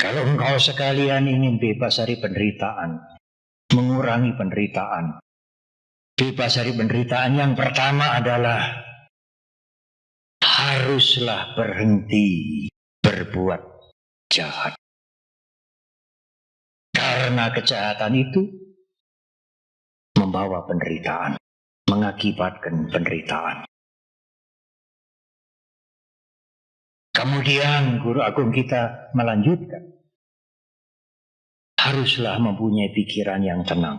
Kalau engkau sekalian ingin bebas dari penderitaan, mengurangi penderitaan, bebas dari penderitaan yang pertama adalah haruslah berhenti berbuat jahat. Karena kejahatan itu membawa penderitaan, mengakibatkan penderitaan. Kemudian guru agung kita melanjutkan, haruslah mempunyai pikiran yang tenang.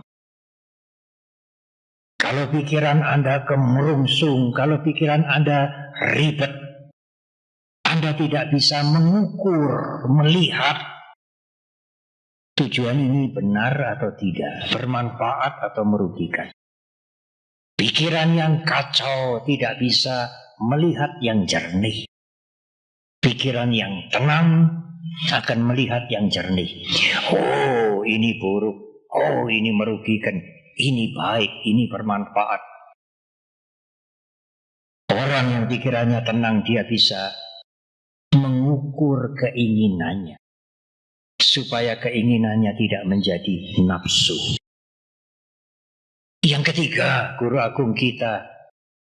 Kalau pikiran Anda kemerungsung, kalau pikiran Anda ribet, Anda tidak bisa mengukur, melihat tujuan ini benar atau tidak, bermanfaat atau merugikan. Pikiran yang kacau tidak bisa melihat yang jernih. Pikiran yang tenang akan melihat yang jernih. Oh, ini buruk. Oh, ini merugikan. Ini baik, ini bermanfaat. Orang yang pikirannya tenang, dia bisa mengukur keinginannya, supaya keinginannya tidak menjadi nafsu. Yang ketiga, guru agung kita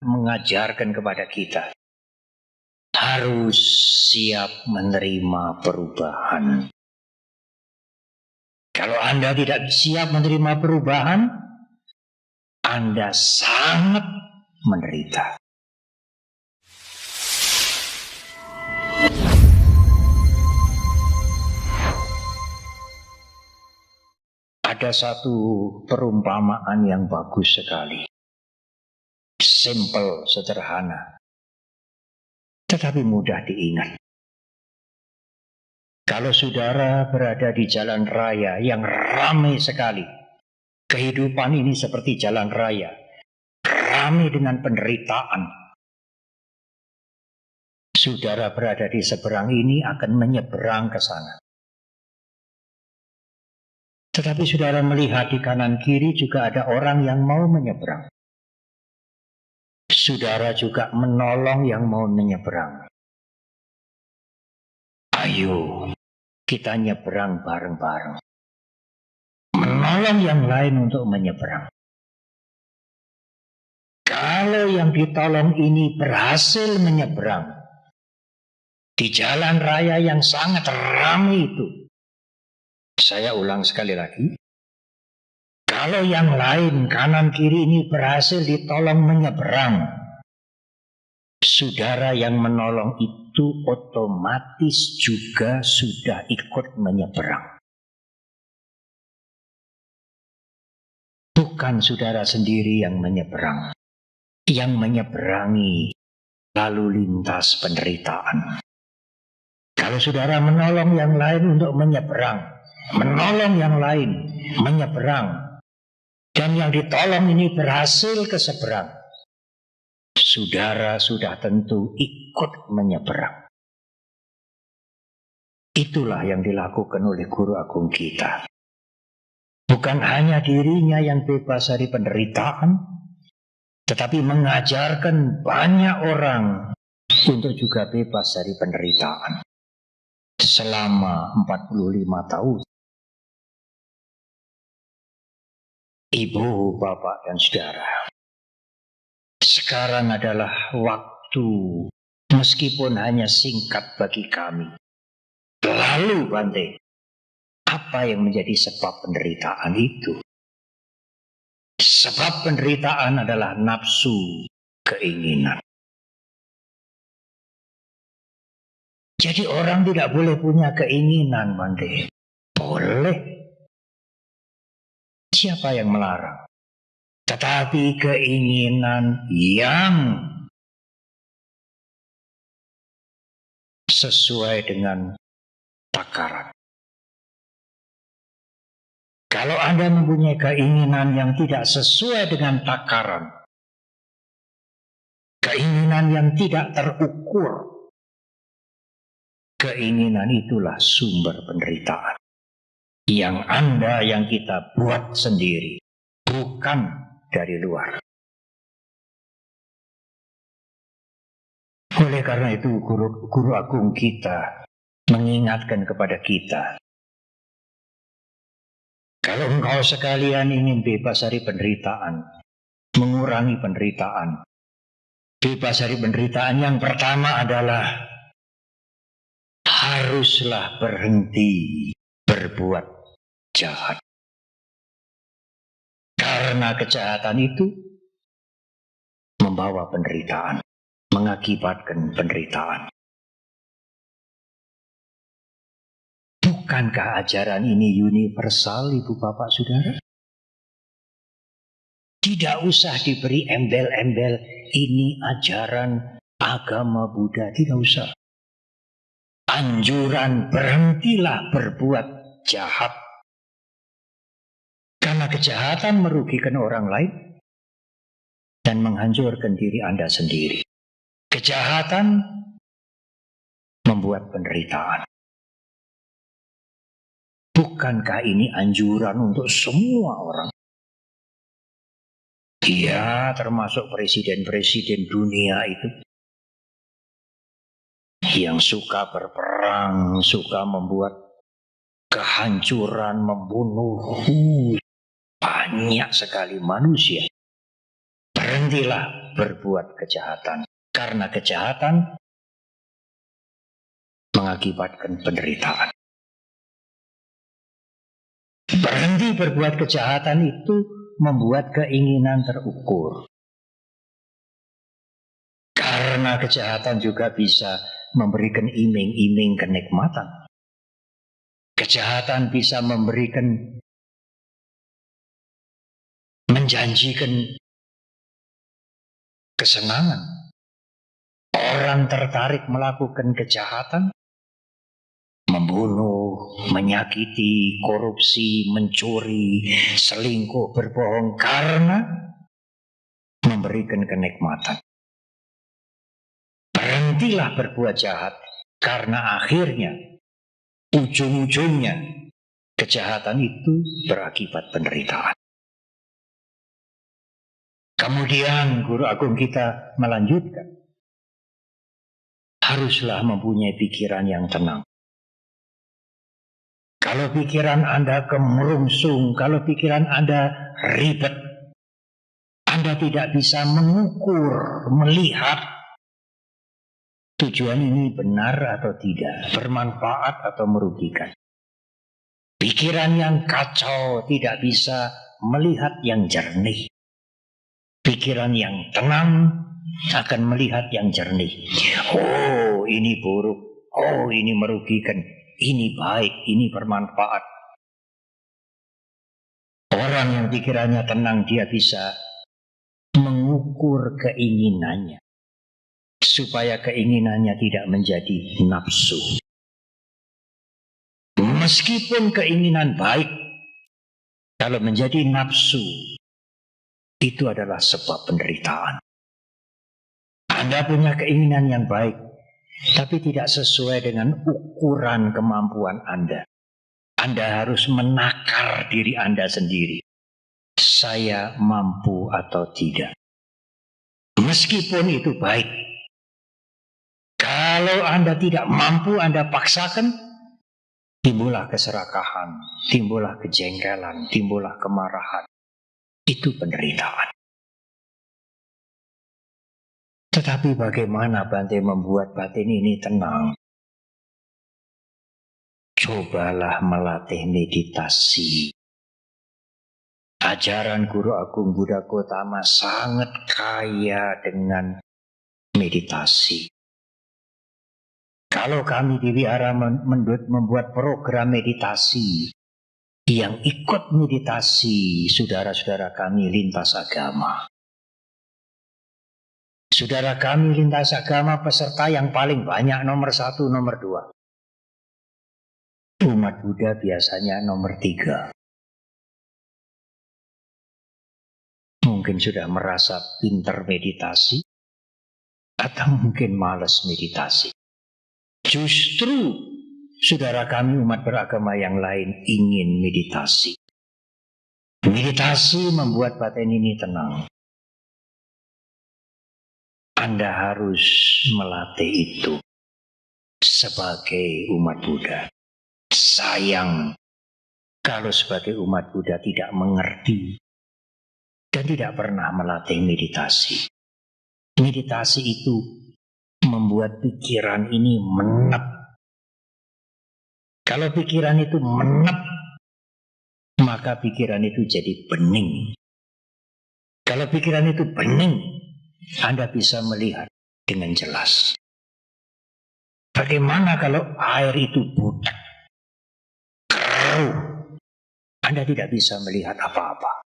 mengajarkan kepada kita, harus siap menerima perubahan. Kalau Anda tidak siap menerima perubahan, Anda sangat menderita. Ada satu perumpamaan yang bagus sekali. Simple, sederhana, tetapi mudah diingat. Kalau saudara berada di jalan raya yang ramai sekali, kehidupan ini seperti jalan raya, ramai dengan penderitaan. Saudara berada di seberang ini akan menyeberang ke sana. Tetapi saudara melihat di kanan kiri juga ada orang yang mau menyeberang. Saudara juga menolong yang mau menyeberang. Ayo, kita nyeberang bareng-bareng. Menolong yang lain untuk menyeberang. Kalau yang ditolong ini berhasil menyeberang di jalan raya yang sangat ramai itu, saya ulang sekali lagi, kalau yang lain kanan kiri ini berhasil ditolong menyeberang, saudara yang menolong itu otomatis juga sudah ikut menyeberang. Bukan saudara sendiri yang menyeberang, yang menyeberangi lalu lintas penderitaan. Kalau saudara menolong yang lain untuk menyeberang, menolong yang lain menyeberang, dan yang ditolong ini berhasil ke seberang, saudara sudah tentu ikut menyeberang. Itulah yang dilakukan oleh guru agung kita. Bukan hanya dirinya yang bebas dari penderitaan, tetapi mengajarkan banyak orang untuk juga bebas dari penderitaan. Selama 45 tahun. Ibu, bapak, dan saudara, sekarang adalah waktu, meskipun hanya singkat bagi kami. Lalu Bante, apa yang menjadi sebab penderitaan itu? Sebab penderitaan adalah nafsu, keinginan. Jadi orang tidak boleh punya keinginan, Bante. Boleh. Siapa yang melarang? Tetapi keinginan yang sesuai dengan takaran. Kalau Anda mempunyai keinginan yang tidak sesuai dengan takaran, keinginan yang tidak terukur, keinginan itulah sumber penderitaan. Yang Anda, yang kita buat sendiri, bukan dari luar. Oleh karena itu guru agung kita mengingatkan kepada kita, Kalau engkau sekalian ingin bebas dari penderitaan, mengurangi penderitaan, bebas dari penderitaan, yang pertama adalah haruslah berhenti berbuat jahat. Karena kejahatan itu membawa penderitaan, mengakibatkan penderitaan. Bukankah ajaran ini universal, Ibu Bapak Saudara? Tidak usah diberi embel-embel, ini ajaran agama Buddha, tidak usah. Anjuran berhentilah berbuat jahat. Karena kejahatan merugikan orang lain dan menghancurkan diri Anda sendiri. Kejahatan membuat penderitaan. Bukankah ini anjuran untuk semua orang? Iya, termasuk presiden-presiden dunia itu. Yang suka berperang, suka membuat kehancuran, membunuh banyak sekali manusia. Berhentilah berbuat kejahatan. Karena kejahatan mengakibatkan penderitaan. Berhenti berbuat kejahatan itu membuat keinginan terukur. Karena kejahatan juga bisa memberikan iming-iming kenikmatan. Kejahatan bisa memberikan, menjanjikan kesenangan. Orang tertarik melakukan kejahatan, membunuh, menyakiti, korupsi, mencuri, selingkuh, berbohong karena memberikan kenikmatan. Berhentilah berbuat jahat karena akhirnya, ujung-ujungnya kejahatan itu berakibat penderitaan. Kemudian Guru Agung kita melanjutkan, haruslah mempunyai pikiran yang tenang. Kalau pikiran Anda kemerungsung, kalau pikiran Anda ribet, Anda tidak bisa mengukur, melihat tujuan ini benar atau tidak, bermanfaat atau merugikan. Pikiran yang kacau tidak bisa melihat yang jernih. Pikiran yang tenang akan melihat yang jernih. Oh, ini buruk. Oh, ini merugikan. Ini baik, ini bermanfaat. Orang yang pikirannya tenang, dia bisa mengukur keinginannya. Supaya keinginannya tidak menjadi nafsu. Meskipun keinginan baik, kalau menjadi nafsu, itu adalah sebab penderitaan. Anda punya keinginan yang baik, tapi tidak sesuai dengan ukuran kemampuan Anda. Anda harus menakar diri Anda sendiri. Saya mampu atau tidak. Meskipun itu baik. Kalau Anda tidak mampu, Anda paksakan, timbullah keserakahan, timbullah kejengkelan, timbullah kemarahan. Itu penderitaan. Tetapi bagaimana Bante membuat batin ini tenang? Cobalah melatih meditasi. Ajaran Guru Agung Buddha Gautama sangat kaya dengan meditasi. Kalau kami di wihara membuat program meditasi, yang ikut meditasi saudara-saudara kami lintas agama. Saudara kami lintas agama peserta yang paling banyak nomor 1, nomor 2. Umat Buddha biasanya nomor 3. Mungkin sudah merasa pintar meditasi, atau mungkin malas meditasi. Justru saudara kami umat beragama yang lain ingin meditasi. Meditasi membuat batin ini tenang. Anda harus melatih itu sebagai umat Buddha. Sayang Kalau sebagai umat Buddha tidak mengerti dan tidak pernah melatih meditasi. Meditasi itu membuat pikiran ini menep. Kalau pikiran itu menep, maka pikiran itu jadi bening. Kalau pikiran itu bening, Anda bisa melihat dengan jelas. Bagaimana kalau air itu butek, keruh, Anda tidak bisa melihat apa-apa.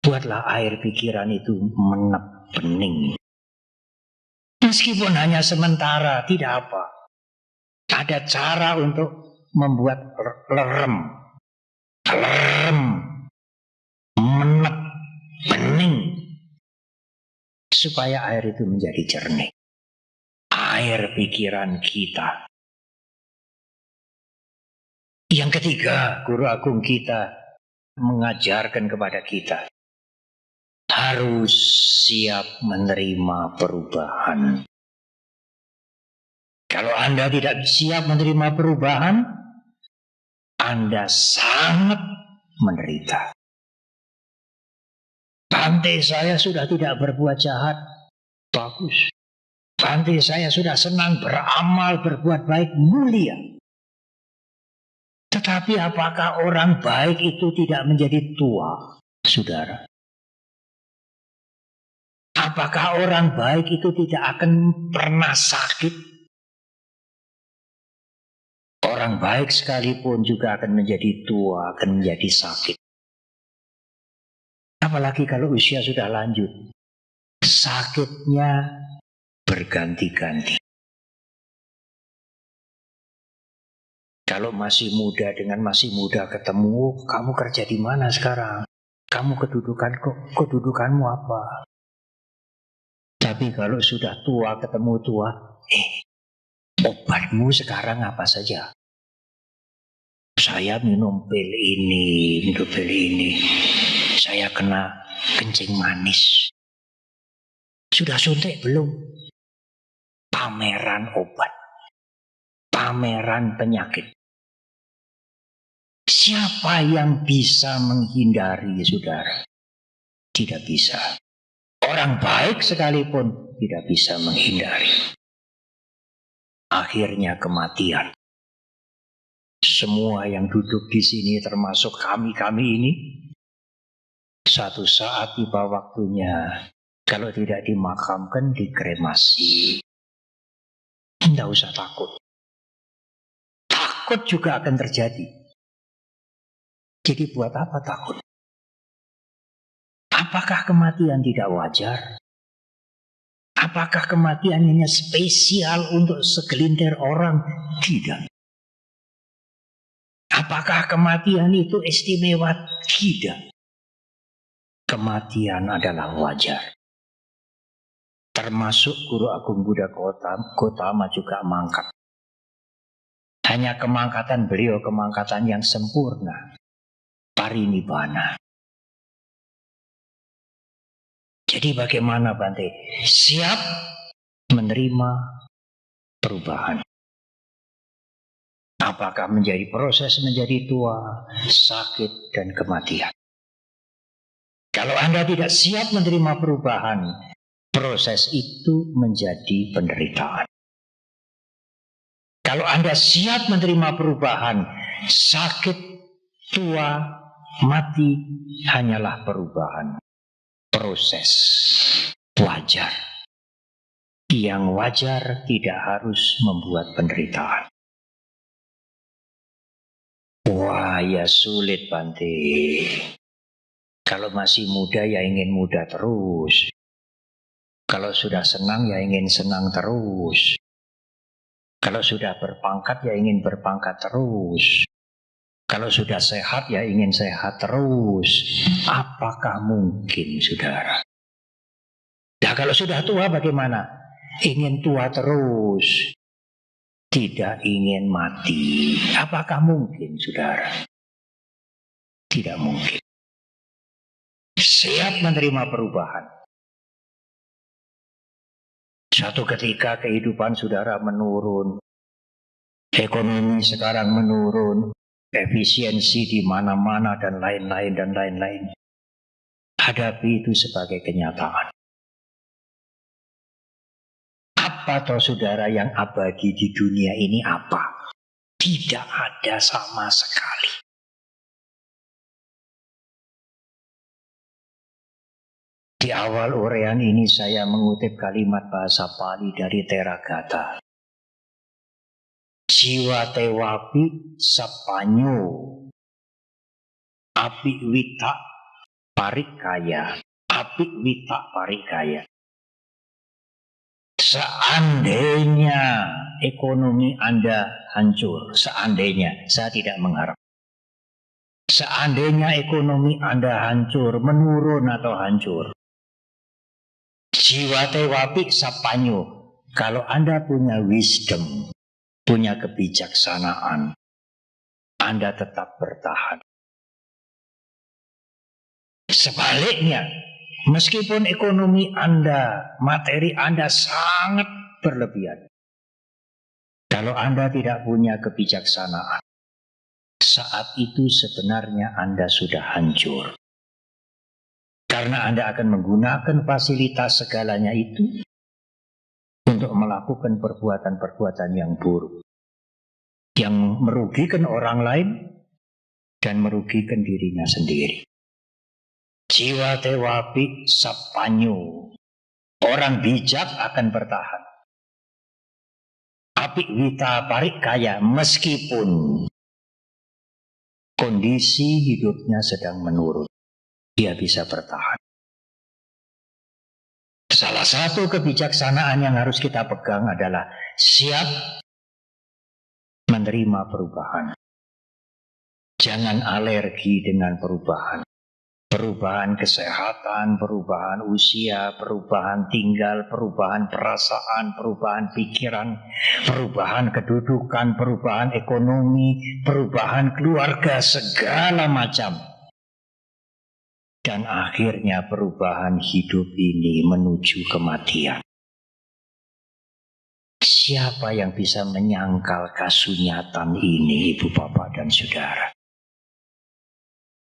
Buatlah air pikiran itu menep, bening. Meskipun hanya sementara, tidak apa. Ada cara untuk membuat lerem, menep, bening, supaya air itu menjadi jernih. Air pikiran kita. Yang ketiga, Guru Agung kita mengajarkan kepada kita, harus siap menerima perubahan. Kalau Anda tidak siap menerima perubahan, Anda sangat menderita. Bante saya sudah tidak berbuat jahat, bagus. Bante saya sudah senang beramal, berbuat baik, mulia. Tetapi apakah orang baik itu tidak menjadi tua, saudara? Apakah orang baik itu tidak akan pernah sakit? Orang baik sekalipun juga akan menjadi tua, akan menjadi sakit. Apalagi kalau usia sudah lanjut. Sakitnya berganti-ganti. Kalau masih muda dengan masih muda ketemu, kamu kerja di mana sekarang? Kamu kedudukanmu apa? Tapi kalau sudah tua ketemu tua, obatmu sekarang apa saja? Saya minum pil ini. Saya kena kencing manis. Sudah suntik belum? Pameran obat. Pameran penyakit. Siapa yang bisa menghindari, saudara? Tidak bisa. Orang baik sekalipun tidak bisa menghindari. Akhirnya kematian. Semua yang duduk di sini termasuk kami ini, satu saat tiba waktunya, kalau tidak dimakamkan, dikremasi. Tidak usah takut. Takut juga akan terjadi. Jadi buat apa takut? Apakah kematian tidak wajar? Apakah kematian hanya spesial untuk segelintir orang? Tidak. Apakah kematian itu istimewa? Tidak. Kematian adalah wajar. Termasuk Guru Agung Buddha Gautama juga mangkat. Hanya kemangkatan beliau kemangkatan yang sempurna. Parinibbana. Jadi bagaimana Bante? Siap menerima perubahan. Apakah menjadi proses menjadi tua, sakit, dan kematian? Kalau Anda tidak siap menerima perubahan, proses itu menjadi penderitaan. Kalau Anda siap menerima perubahan, sakit, tua, mati hanyalah perubahan. Proses wajar. Yang wajar tidak harus membuat penderitaan. Wah, ya sulit Bante. Kalau masih muda ya ingin muda terus. Kalau sudah senang ya ingin senang terus. Kalau sudah berpangkat ya ingin berpangkat terus. Kalau sudah sehat ya ingin sehat terus. Apakah mungkin, saudara? Nah, kalau sudah tua bagaimana? Ingin tua terus. Tidak ingin mati. Apakah mungkin, saudara? Tidak mungkin. Siap menerima perubahan. Suatu ketika kehidupan saudara menurun. Ekonomi sekarang menurun. efisiensi di mana-mana dan lain-lain. Hadapi itu sebagai kenyataan. Apa toh saudara yang abadi di dunia ini apa? Tidak ada sama sekali. Di awal uraian ini saya mengutip kalimat bahasa Pali dari Theragata. Jiwa tewapi sapanyo apik wita parikaya. Apik wita parikaya. Seandainya ekonomi Anda hancur, seandainya, saya tidak mengharap. Seandainya ekonomi Anda hancur, menurun atau hancur. Jiwa tewapi sapanyo, kalau Anda punya wisdom, punya kebijaksanaan, Anda tetap bertahan. Sebaliknya, meskipun ekonomi Anda, materi Anda sangat berlebihan, kalau Anda tidak punya kebijaksanaan, saat itu sebenarnya Anda sudah hancur. Karena Anda akan menggunakan fasilitas segalanya itu untuk melakukan perbuatan-perbuatan yang buruk, yang merugikan orang lain dan merugikan dirinya sendiri. Jiwa tewapi sapanyo, orang bijak akan bertahan. Apik wita parikaya, meskipun kondisi hidupnya sedang menurun, dia bisa bertahan. Salah satu kebijaksanaan yang harus kita pegang adalah siap menerima perubahan. Jangan alergi dengan perubahan. Perubahan kesehatan, perubahan usia, perubahan tinggal, perubahan perasaan, perubahan pikiran, perubahan kedudukan, perubahan ekonomi, perubahan keluarga, segala macam. Dan akhirnya perubahan hidup ini menuju kematian. Siapa yang bisa menyangkal kasunyatan ini, Ibu Bapak dan Saudara?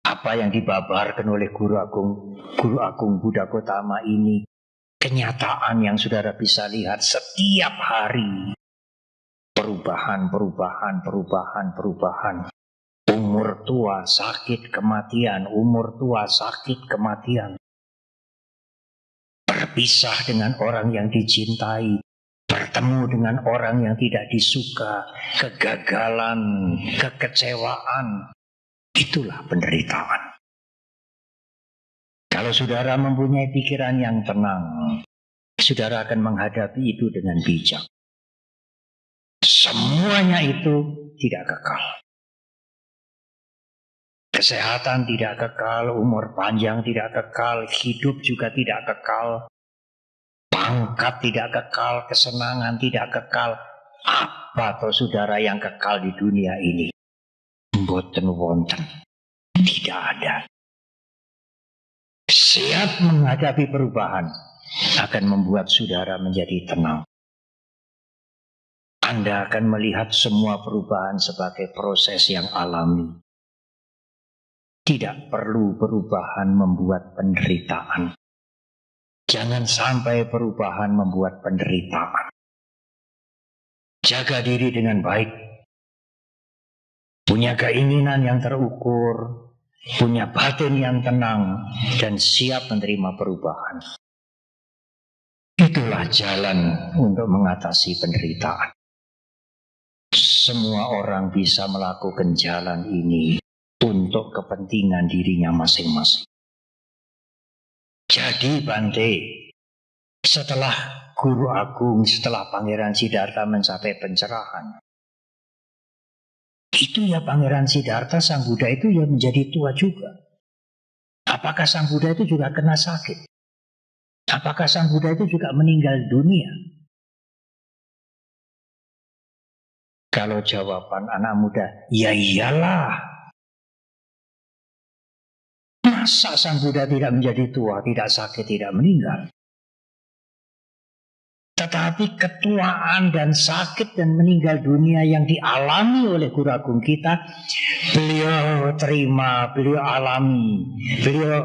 Apa yang dibabarkan oleh Guru Agung Buddha Gotama ini, kenyataan yang saudara bisa lihat setiap hari. Perubahan. Umur tua sakit kematian, umur tua sakit kematian. Berpisah dengan orang yang dicintai, bertemu dengan orang yang tidak disuka, kegagalan, kekecewaan. Itulah penderitaan. Kalau saudara mempunyai pikiran yang tenang, saudara akan menghadapi itu dengan bijak. Semuanya itu tidak kekal. Kesehatan tidak kekal, umur panjang tidak kekal, hidup juga tidak kekal, pangkat tidak kekal, kesenangan tidak kekal. Apa toh saudara yang kekal di dunia ini? Mboten wonten, tidak ada. Siap menghadapi perubahan akan membuat saudara menjadi tenang. Anda akan melihat semua perubahan sebagai proses yang alami. Tidak perlu perubahan membuat penderitaan. Jangan sampai perubahan membuat penderitaan. Jaga diri dengan baik. Punya keinginan yang terukur, punya batin yang tenang, dan siap menerima perubahan. Itulah jalan untuk mengatasi penderitaan. Semua orang bisa melakukan jalan ini untuk kepentingan dirinya masing-masing. Jadi Bante, setelah Guru Agung, setelah Pangeran Siddhartha mencapai pencerahan, itu ya Pangeran Siddhartha, Sang Buddha itu ya menjadi tua juga. Apakah Sang Buddha itu juga kena sakit? Apakah Sang Buddha itu juga meninggal dunia? Kalau jawaban anak muda, ya iyalah. Masa Sang Buddha tidak menjadi tua, tidak sakit, tidak meninggal? Tetapi ketuaan dan sakit dan meninggal dunia yang dialami oleh Guru Agung kita, beliau terima, beliau alami, beliau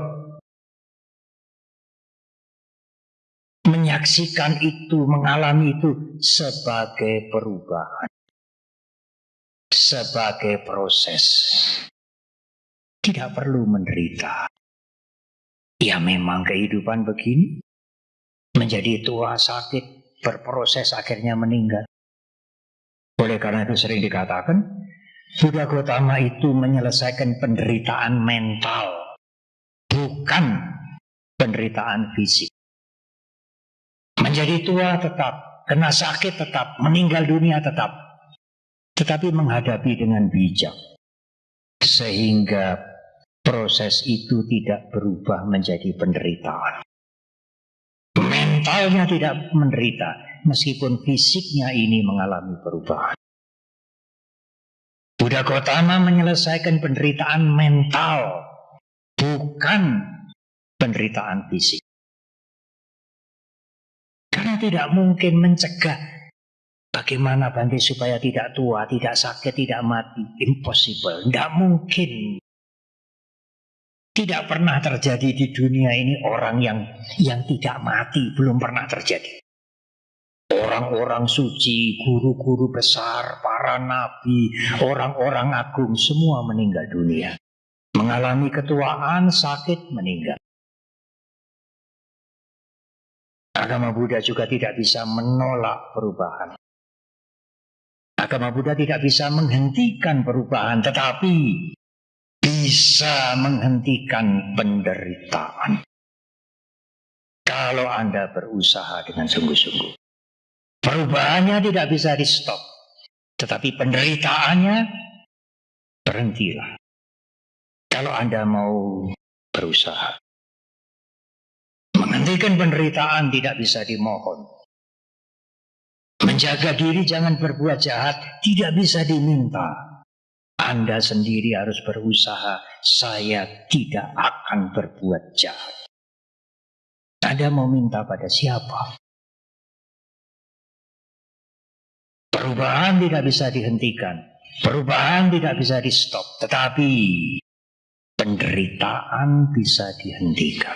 menyaksikan itu, mengalami itu sebagai perubahan, sebagai proses. Tidak perlu menderita. Ya memang kehidupan begini, menjadi tua, sakit, berproses, akhirnya meninggal. Oleh karena itu sering dikatakan, Buddha Gautama itu menyelesaikan penderitaan mental, bukan penderitaan fisik. Menjadi tua tetap, kena sakit tetap, meninggal dunia tetap, tetapi menghadapi dengan bijak, sehingga proses itu tidak berubah menjadi penderitaan. Mentalnya tidak menderita, meskipun fisiknya ini mengalami perubahan. Buddha Gautama menyelesaikan penderitaan mental, bukan penderitaan fisik. Karena tidak mungkin mencegah. Bagaimana Bante supaya tidak tua, tidak sakit, tidak mati? Impossible, tidak mungkin. Tidak pernah terjadi di dunia ini orang yang tidak mati, belum pernah terjadi. Orang-orang suci, guru-guru besar, para nabi, orang-orang agung, semua meninggal dunia. Mengalami ketuaan, sakit, meninggal. Agama Buddha juga tidak bisa menolak perubahan. Agama Buddha tidak bisa menghentikan perubahan, tetapi bisa menghentikan penderitaan. Kalau Anda berusaha dengan sungguh-sungguh. Perubahannya tidak bisa di stop, tetapi penderitaannya berhentilah. Kalau Anda mau berusaha. Menghentikan penderitaan tidak bisa dimohon. Menjaga diri jangan berbuat jahat tidak bisa diminta. Anda sendiri harus berusaha, saya tidak akan berbuat jahat. Anda mau minta pada siapa? Perubahan tidak bisa dihentikan. Perubahan tidak bisa di stop. Tetapi penderitaan bisa dihentikan.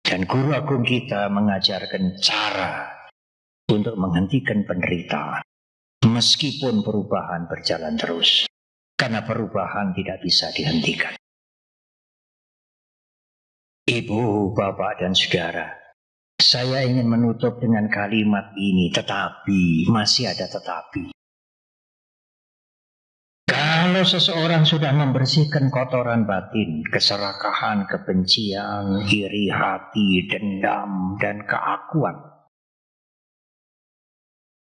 Dan Guru Agung kita mengajarkan cara untuk menghentikan penderitaan. Meskipun perubahan berjalan terus. Karena perubahan tidak bisa dihentikan. Ibu, bapak, dan saudara, saya ingin menutup dengan kalimat ini, tetapi, masih ada tetapi. Kalau seseorang sudah membersihkan kotoran batin, keserakahan, kebencian, iri hati, dendam, dan keakuan,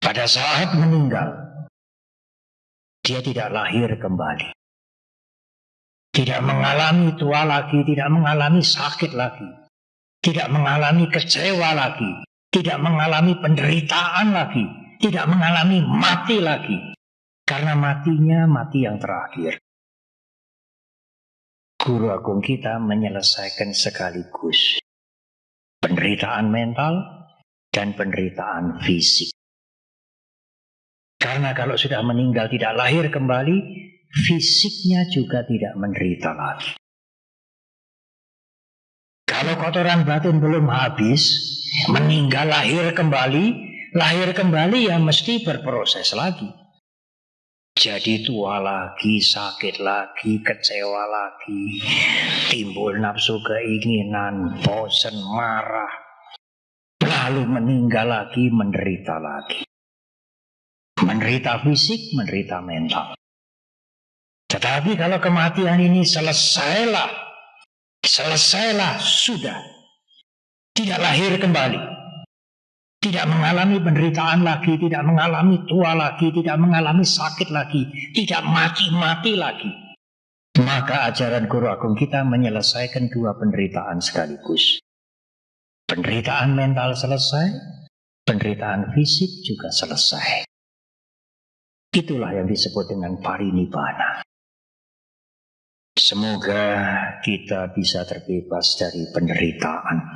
pada saat meninggal, dia tidak lahir kembali. Tidak mengalami tua lagi, tidak mengalami sakit lagi. Tidak mengalami kecewa lagi. Tidak mengalami penderitaan lagi. Tidak mengalami mati lagi. Karena matinya mati yang terakhir. Guru Agung kita menyelesaikan sekaligus penderitaan mental dan penderitaan fisik. Karena kalau sudah meninggal tidak lahir kembali, fisiknya juga tidak menderita lagi. Kalau kotoran batin belum habis, meninggal lahir kembali ya mesti berproses lagi. Jadi tua lagi, sakit lagi, kecewa lagi, timbul nafsu keinginan, bosan, marah, lalu meninggal lagi, menderita lagi. Menderita fisik, menderita mental. Tetapi kalau kematian ini selesailah, sudah. Tidak lahir kembali. Tidak mengalami penderitaan lagi, tidak mengalami tua lagi, tidak mengalami sakit lagi, tidak mati-mati lagi. Maka ajaran Guru Agung kita menyelesaikan dua penderitaan sekaligus. Penderitaan mental selesai, penderitaan fisik juga selesai. Itulah yang disebut dengan parinibbana. Semoga kita bisa terbebas dari penderitaan.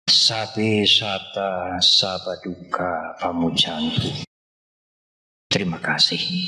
Sabe sata sabaduka pamujantu. Terima kasih.